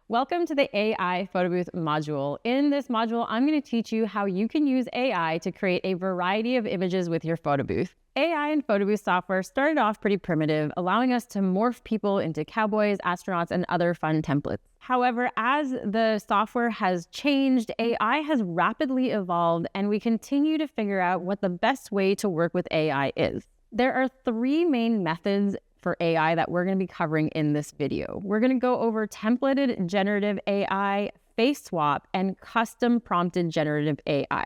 Welcome to the AI Photo Booth module. In this module, I'm going to teach you how you can use AI to create a variety of images with your photo booth. AI and photo booth software started off pretty primitive, allowing us to morph people into cowboys, astronauts, and other fun templates. However, as the software has changed, AI has rapidly evolved, and we continue to figure out what the best way to work with AI is. There are three main methods for AI that we're going to be covering in this video. We're going to go over templated generative AI, face swap, and custom prompted generative AI.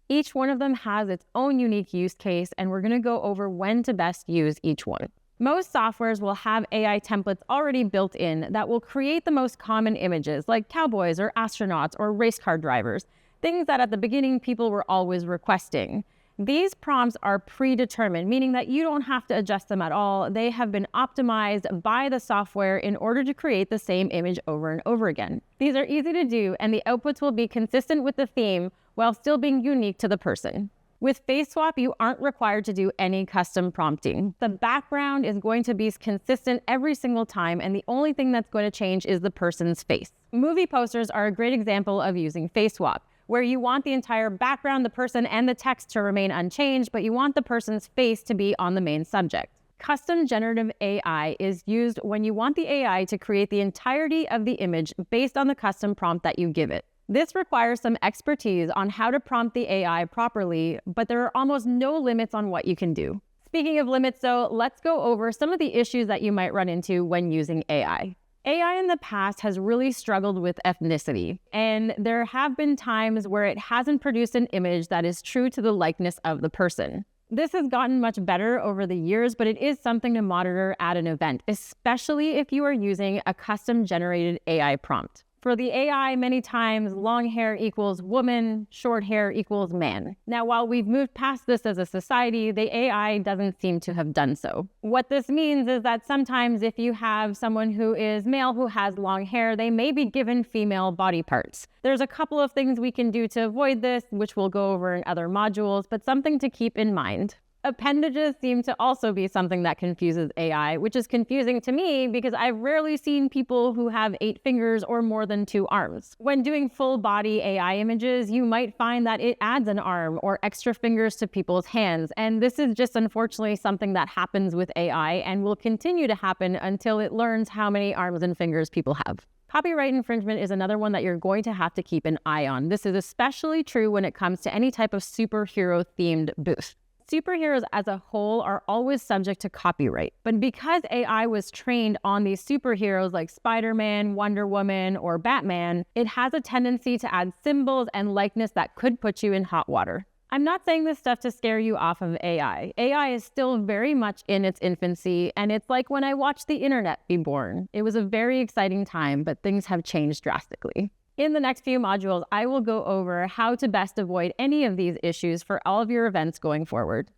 Each one of them has its own unique use case, and we're going to go over when to best use each one. Most softwares will have AI templates already built in that will create the most common images, like cowboys or astronauts or race car drivers, things that at the beginning people were always requesting. These prompts are predetermined, meaning that you don't have to adjust them at all. They have been optimized by the software in order to create the same image over and over again. These are easy to do, and the outputs will be consistent with the theme while still being unique to the person. With face swap, you aren't required to do any custom prompting. The background is going to be consistent every single time, and the only thing that's going to change is the person's face. Movie posters are a great example of using face swap, where you want the entire background, the person, and the text to remain unchanged, but you want the person's face to be on the main subject. Custom generative AI is used when you want the AI to create the entirety of the image based on the custom prompt that you give it. This requires some expertise on how to prompt the AI properly, but there are almost no limits on what you can do. Speaking of limits, though, let's go over some of the issues that you might run into when using AI. AI in the past has really struggled with ethnicity, and there have been times where it hasn't produced an image that is true to the likeness of the person. This has gotten much better over the years, but it is something to monitor at an event, especially if you are using a custom generated AI prompt. For the AI, many times long hair equals woman, short hair equals man. Now, while we've moved past this as a society, the AI doesn't seem to have done so. What this means is that sometimes if you have someone who is male who has long hair, they may be given female body parts. There's a couple of things we can do to avoid this, which we'll go over in other modules, but something to keep in mind. Appendages seem to also be something that confuses AI, which is confusing to me because I've rarely seen people who have 8 fingers or more than 2 arms. When doing full body AI images, you might find that it adds an arm or extra fingers to people's hands. And this is just unfortunately something that happens with AI and will continue to happen until it learns how many arms and fingers people have. Copyright infringement is another one that you're going to have to keep an eye on. This is especially true when it comes to any type of superhero-themed booth. Superheroes as a whole are always subject to copyright, but because AI was trained on these superheroes like Spider-Man, Wonder Woman, or Batman, it has a tendency to add symbols and likeness that could put you in hot water. I'm not saying this stuff to scare you off of AI. AI is still very much in its infancy, and it's like when I watched the internet be born. It was a very exciting time, but things have changed drastically. In the next few modules, I will go over how to best avoid any of these issues for all of your events going forward.